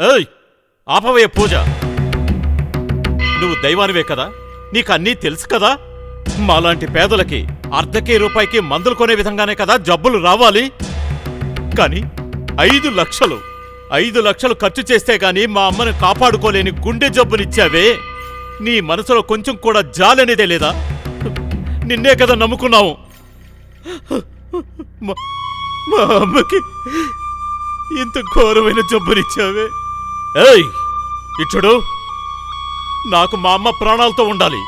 ఏయ్, ఆపవే పూజ. నువ్వు దైవానివే కదా, నీకన్నీ తెలుసు కదా. మాలాంటి పేదలకి అర్ధకే రూపాయికి మందులు కొనే విధంగానే కదా జబ్బులు రావాలి. కానీ 5 లక్షలు ఖర్చు చేస్తే గాని మా అమ్మను కాపాడుకోలేని గుండె జబ్బునిచ్చావే. నీ మనసులో కొంచెం కూడా జాలనేదే లేదా? నిన్నే కదా నమ్ముకున్నావు. మా అమ్మకి ఇంత ఘోరమైన జబ్బునిచ్చావే. ఏయ్ ఇచ్చుడు, నాకు మా అమ్మ ప్రాణాలతో ఉండాలి,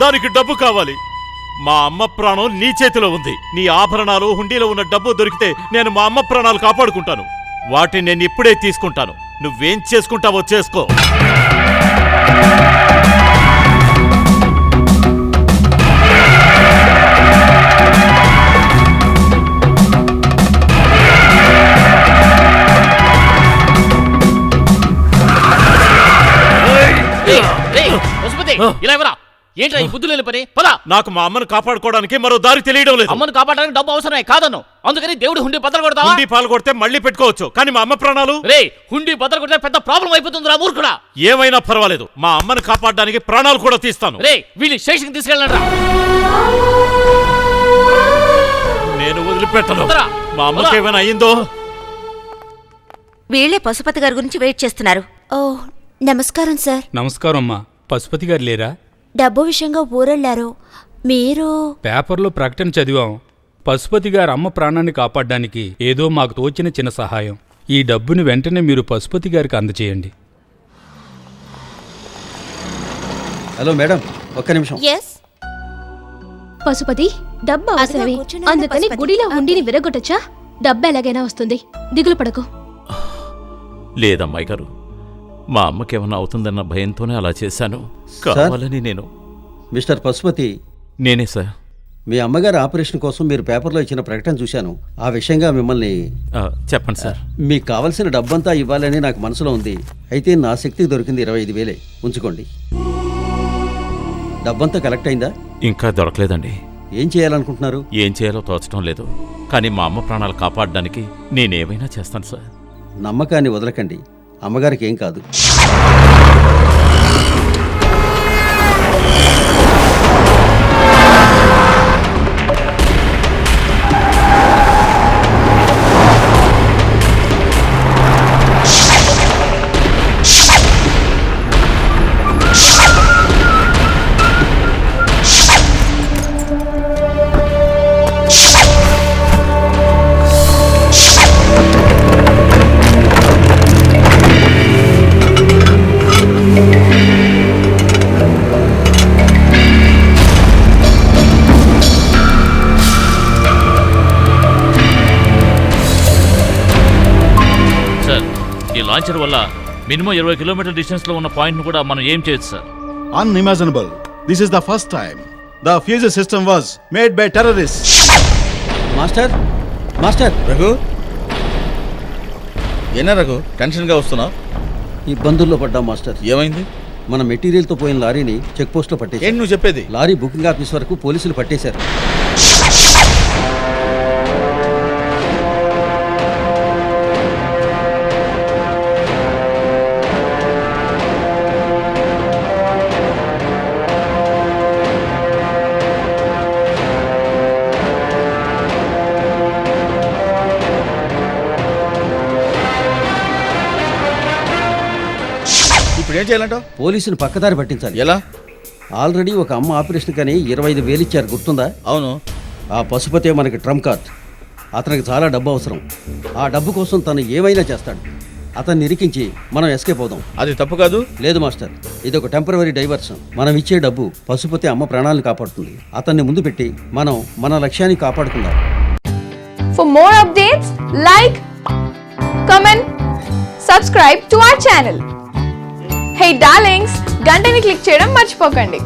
దానికి డబ్బు కావాలి. మా అమ్మ ప్రాణం నీ చేతిలో ఉంది. నీ ఆభరణాలు హుండీలో ఉన్న డబ్బు దొరికితే నేను మా అమ్మ ప్రాణాలు కాపాడుకుంటాను. వాటిని నేను ఇప్పుడే తీసుకుంటాను. నువ్వేం చేసుకుంటావో చేసుకో. ఏంట్రా ఈ బుద్ధి లేని పని? పద. నాకు మా అమ్మను కాపాడుకోవడానికి మరో దారి తెలియడం లేదు. అమ్మను కాపాడడానికి డబ్బు అవసరమే కాదను, అందుకని దేవుడి హుండీ బద్దలు కొడతావా? హుండీ పాలు కొడితే మళ్ళీ పెట్టుకోవచ్చు, కానీ మా అమ్మ ప్రాణాలు? రే, హుండీ బద్దలు కొడితే పెద్ద ప్రాబ్లం అయిపోతుందిరా మూర్ఖుడా. ఏమైనా పర్వాలేదు, మా అమ్మను కాపాడడానికి ప్రాణాలు కూడా తీస్తాను. రే, వీళ్ళని స్టేషన్కి తీసుకెళ్ళండి. నేను వదిలిపెట్టను. మా అమ్మకి ఏమైనా అయ్యిందో? వీళ్లే పశుపతి గారి గురించి వెయిట్ చేస్తున్నారు. ఓ నమస్కారం సార్. నమస్కారం అమ్మా. పశుపతి గారు లేరా? డబ్బు విషయంగా ఊరెళ్ళారు. మీరు? పేపర్లో ప్రకటన చదివాం. పశుపతి గారు అమ్మ ప్రాణాన్ని కాపాడడానికి ఏదో మాకు తోచిన చిన్న సహాయం. ఈ డబ్బుని వెంటనే మీరు పశుపతి గారికి అందచేయండి. హలో మేడం, ఒక్క నిమిషం. పశుపతి, డబ్బు అవసరమే, అందుకని గుడిలో హుండీని విరగొట్టచ్చా? డబ్బు ఎలాగైనా వస్తుంది, దిగులు పడకు. లేదమ్మాయి గారు, మా అమ్మకేమన్నా అవుతుందన్న భయంతోనే అలా చేశాను. కావాలని నేను. మిస్టర్ పశుపతి. నేనే సార్. మీ అమ్మగారి ఆపరేషన్ కోసం మీరు పేపర్లో ఇచ్చిన ప్రకటన చూశాను. ఆ విషయంగా మిమ్మల్ని చెప్పండి సార్. మీకు కావలసిన డబ్బంతా ఇవ్వాలని నాకు మనసులో ఉంది. అయితే నా శక్తికి దొరికింది 25,000. ఉంచుకోండి. డబ్బంతా కలెక్ట్ అయిందా? ఇంకా దొరకలేదండి. ఏం చేయాలనుకుంటున్నారు? ఏం చేయాలో తోచడం లేదు, కానీ మా అమ్మ ప్రాణాలు కాపాడడానికి నేనేమైనా చేస్తాను సార్. నమ్మకాన్ని వదలకండి, అమ్మగారికి ఏం కాదు. లాంచర్ వల్ల మినిమం 20 కిలోమీటర్ డిస్టెన్స్ లో ఉన్న పాయింట్ ను కూడా మనం ఏం చేయొచ్చు sir? Unimaginable. This is the first time the fusion system was made by terrorists. Master Raghu, ఏనా రఘు టెన్షన్ గా వస్తున్నావు? ఇబ్బందుల్లో పడ్డాం మాస్టర్. ఏమైంది? మన మెటీరియల్ తో పోయిన లారీని చెక్ పోస్ట్ లో పట్టేశారు. ఏంటి నువ్వు చెప్పేది? లారీ బుకింగ్ ఆఫీస్ వరకు పోలీసులు పట్టేశారు. ఇప్పుడు ఏం చేయాలంటావు? పోలీసులు పక్కదారి పట్టించాలి. ఎలా? ఆల్రెడీ ఒక అమ్మ ఆపరేషన్ కానీ 25,000 ఇచ్చారు, గుర్తుందా? అవును. ఆ పశుపతే మనకి ట్రంప్ కార్డ్. అతనికి చాలా డబ్బు అవసరం. ఆ డబ్బు కోసం తను ఏమైనా చేస్తాడు. అతన్ని ఇరికించి మనం ఎస్కేప్ అవుదాం. అది తప్పు కాదు. లేదు మాస్టర్, ఇది ఒక టెంపరరీ డైవర్షన్. మనం ఇచ్చే డబ్బు పశుపతి అమ్మ ప్రాణాలను కాపాడుతుంది. అతన్ని ముందు పెట్టి మనం మన లక్ష్యాన్ని కాపాడుకుందాం. For more updates, like, comment, subscribe to our channel. Hey darlings, గంటని click చేయడం మర్చిపోకండి.